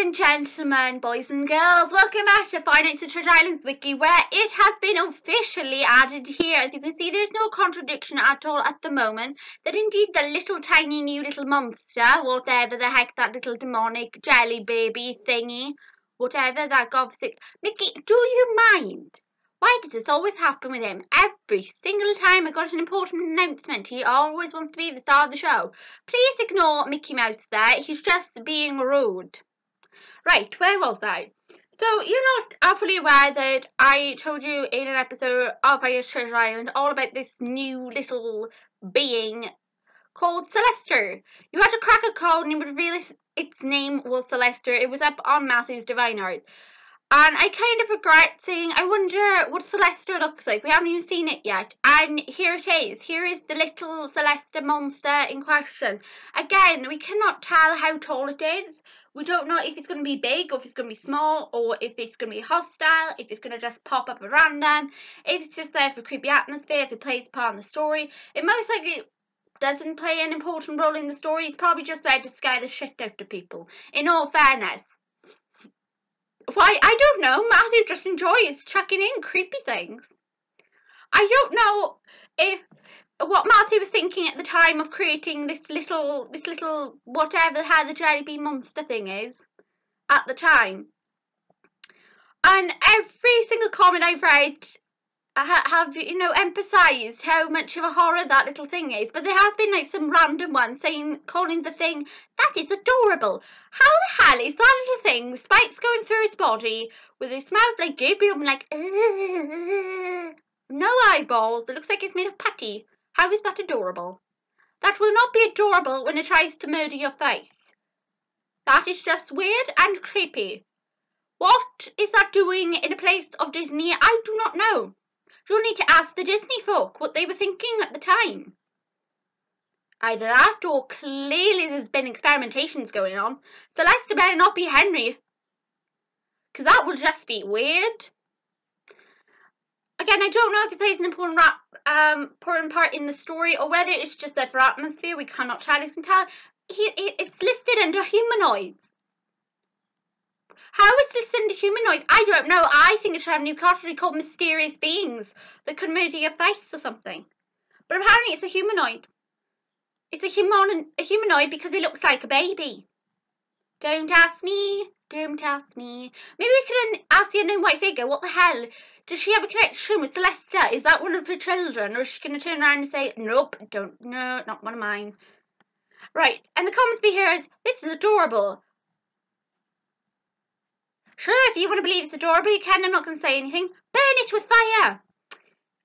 and gentlemen, boys and girls, welcome back to Finance and Treasure Islands Wiki, where it has been officially added here. As you can see, there's no contradiction at all at the moment, that indeed the little tiny new little monster, whatever the heck that little demonic jelly baby thingy, whatever that gobstick. Mickey, do you mind? Why does this always happen with him? Every single time I got an important announcement, he always wants to be the star of the show. Please ignore Mickey Mouse there, he's just being rude. Right, where was I? So, you're not fully aware that I told you in an episode of Finance Treasure Island all about this new little being called Celeste. You had to crack a code and you would realize its name was Celeste. It was up on Matthew's Divine Art. And I kind of regret saying, I wonder what Celeste looks like. We haven't even seen it yet. And here it is. Here is the little Celeste monster in question. Again, we cannot tell how tall it is. We don't know if it's going to be big, or if it's going to be small, or if it's going to be hostile, if it's going to just pop up at random, if it's just there for creepy atmosphere, if it plays a part in the story. It most likely doesn't play an important role in the story. It's probably just there to scare the shit out of people, in all fairness. Why, I don't know. Matthew just enjoys chucking in creepy things. I don't know if what Matthew was thinking at the time of creating this little whatever the hell the jelly bean monster thing is at the time. And every single comment I've read have emphasised how much of a horror that little thing is. But there has been like some random ones calling the thing, that is adorable. How the hell is that little thing with spikes going through its body, with its mouth like Gabriel, like no eyeballs? It looks like it's made of putty. How is that adorable? That will not be adorable when it tries to murder your face. That is just weird and creepy. What is that doing in a place of Disney? I do not know. You'll need to ask the Disney folk what they were thinking at the time. Either that, or clearly there's been experimentations going on. Celeste better not be Henry, because that would just be weird. Again, I don't know if it plays an important part in the story, or whether it's just there for atmosphere. We cannot tell. You can tell it's listed under humanoids. How is this under humanoids? I don't know. I think it should have a new category called mysterious beings that could murder your face or something. But apparently it's a humanoid. It's a humanoid because it looks like a baby. Don't ask me. Don't ask me. Maybe we could ask the unknown white figure. What the hell? Does she have a connection with Celeste? Is that one of her children? Or is she going to turn around and say, nope, no, not one of mine. Right, and the comments be here is, this is adorable. Sure, if you want to believe it's adorable, you can. I'm not going to say anything. Burn it with fire.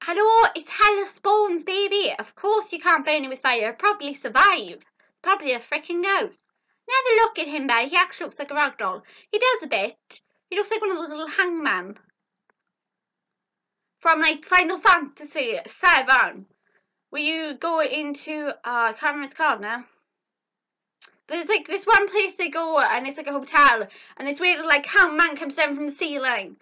Hello, it's Hell Spawns, baby. Of course you can't burn it with fire. Probably survive. Probably a freaking ghost. Never look at him, Betty. He actually looks like a ragdoll. He does a bit. He looks like one of those little hangman from like Final Fantasy VII, where you go into I can't remember what it's called now. But it's like this one place they go, and it's like a hotel, and this weird like hangman comes down from the ceiling,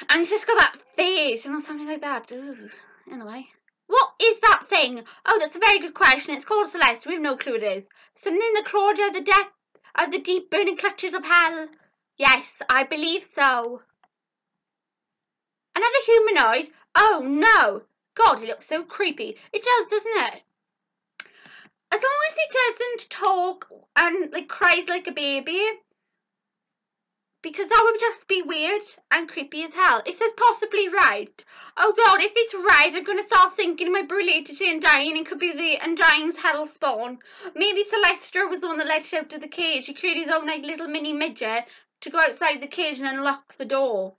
and he's just got that face, something like that. Ooh. Anyway, what is that thing? Oh, that's a very good question. It's called Celeste. We have no clue what it is. Something in the crawler of the deep burning clutches of hell. Yes, I believe so. Another humanoid? Oh no! God, it looks so creepy. It does, doesn't it? As long as it doesn't talk and like cries like a baby, because that would just be weird and creepy as hell. It says possibly right. Oh God, if it's right, I'm going to start thinking my related to Undyne. It could be the Undyne's hell spawn. Maybe Celeste was the one that let it out of the cage. He created his own like little mini midget to go outside the cage and unlock the door.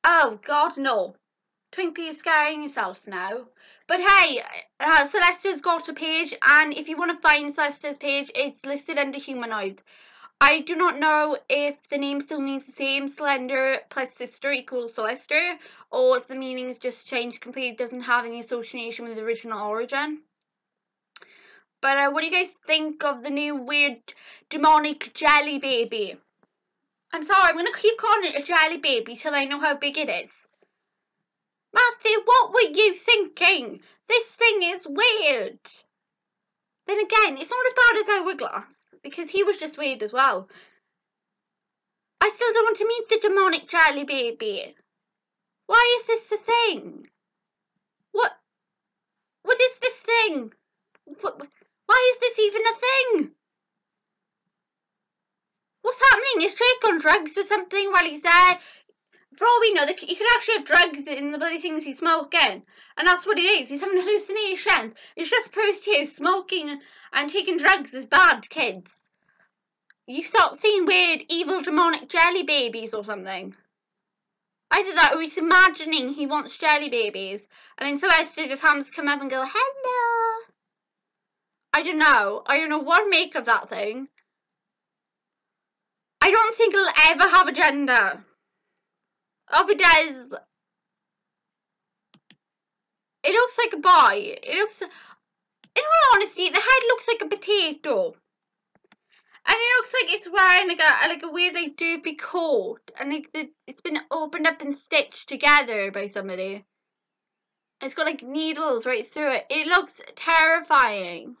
Oh God, no. Twinkle, you're scaring yourself now. But hey, Celeste's got a page, and if you want to find Celeste's page, it's listed under humanoid. I do not know if the name still means the same, Slender plus sister equals Celeste, or if the meaning's just changed completely, doesn't have any association with the original origin. But what do you guys think of the new weird demonic jelly baby? I'm sorry, I'm going to keep calling it a jelly baby till I know how big it is. Matthew, what were you thinking? This thing is weird. Then again, it's not as bad as Hourglass, because he was just weird as well. I still don't want to meet the demonic jelly baby. Why is this a thing? What is this thing? Why is this even a thing? What's happening? Is Drake on drugs or something while he's there? For all we know, he could actually have drugs in the bloody things he's smoking. And that's what it is. He's having hallucinations. It just proves to you smoking and taking drugs is bad, kids. You start seeing weird, evil, demonic jelly babies or something. Either that or he's imagining he wants jelly babies. And then Celeste just happens to come up and go, hello. I don't know. I don't know what to make of that thing. I don't think it'll ever have a gender. Oh, it does. It looks like a boy. It looks, in all honesty, the head looks like a potato. And it looks like it's wearing like a weird like droopy coat, and like it's been opened up and stitched together by somebody. It's got like needles right through it. It looks terrifying.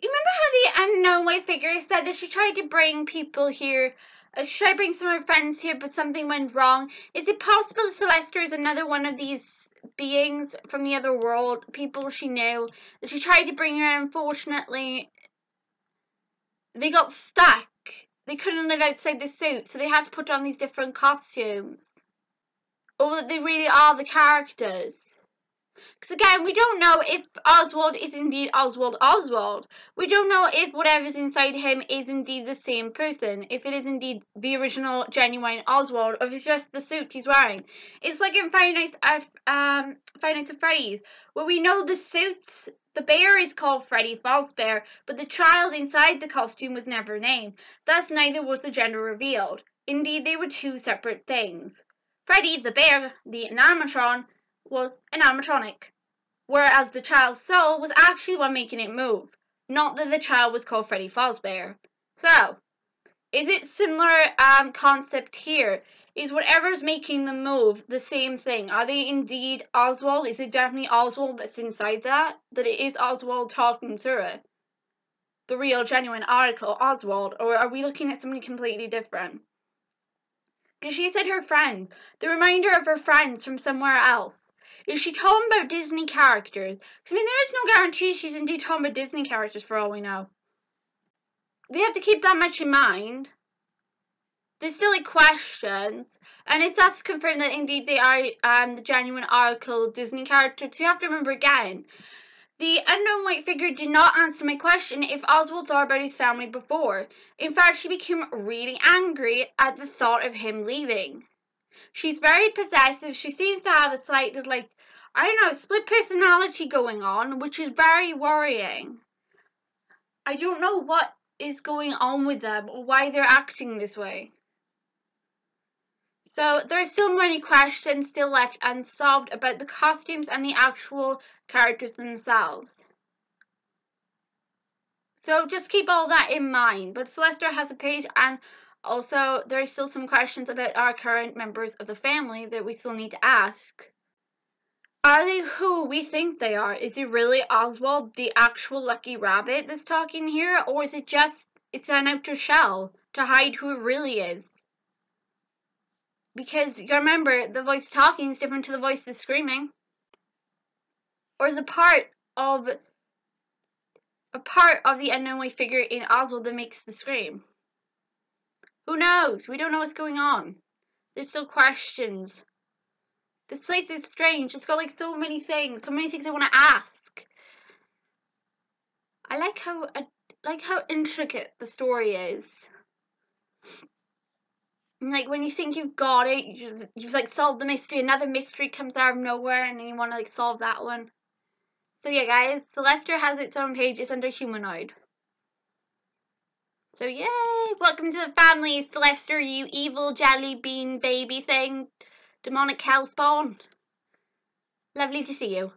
You remember how the unknown white figure said that she tried to bring people here? She tried to bring some of her friends here, but something went wrong. Is it possible that Celeste is another one of these beings from the other world, people she knew, that she tried to bring her, and unfortunately they got stuck. They couldn't live outside the suit, so they had to put on these different costumes. Or that they really are the characters. Because again, we don't know if Oswald is indeed Oswald. We don't know if whatever's inside him is indeed the same person. If it is indeed the original, genuine Oswald, or if it's just the suit he's wearing. It's like in Five Nights at Freddy's, where we know the suits, the bear is called Freddy Fazbear, but the child inside the costume was never named. Thus, neither was the gender revealed. Indeed, they were two separate things. Freddy, the bear, the animatron, was an animatronic, whereas the child's soul was actually one making it move, not that the child was called Freddy Fazbear. So, is it similar concept here? Is whatever's making them move the same thing? Are they indeed Oswald? Is it definitely Oswald that's inside that? That it is Oswald talking through it? The real, genuine article, Oswald? Or are we looking at something completely different? Because she said her friends, the reminder of her friends from somewhere else. Is she talking about Disney characters? Because, I mean, there is no guarantee she's indeed talking about Disney characters for all we know. We have to keep that much in mind. There's still, like, questions. And if that's confirmed that indeed they are the genuine article Disney characters, because you have to remember again, the unknown white figure did not answer my question if Oswald thought about his family before. In fact, she became really angry at the thought of him leaving. She's very possessive. She seems to have a slight, like, I don't know, split personality going on, which is very worrying. I don't know what is going on with them or why they're acting this way. So there are still many questions still left unsolved about the costumes and the actual characters themselves. So just keep all that in mind. But Celeste has a page, and also there are still some questions about our current members of the family that we still need to ask. Are they who we think they are? Is it really Oswald, the actual Lucky Rabbit, that's talking here? Or is it just, it's an outer shell to hide who it really is? Because you remember, the voice talking is different to the voice that's screaming. Or is a part of the unknown white figure in Oswald that makes the scream? Who knows? We don't know what's going on. There's still questions. This place is strange. It's got like so many things I want to ask. I like how intricate the story is. And like when you think you've got it, you've like solved the mystery. Another mystery comes out of nowhere, and then you want to like solve that one. So yeah, guys, Celeste has its own page. It's under humanoid. So yay! Welcome to the family, Celeste, you evil jelly bean baby thing. Demonic hellspawn. Lovely to see you.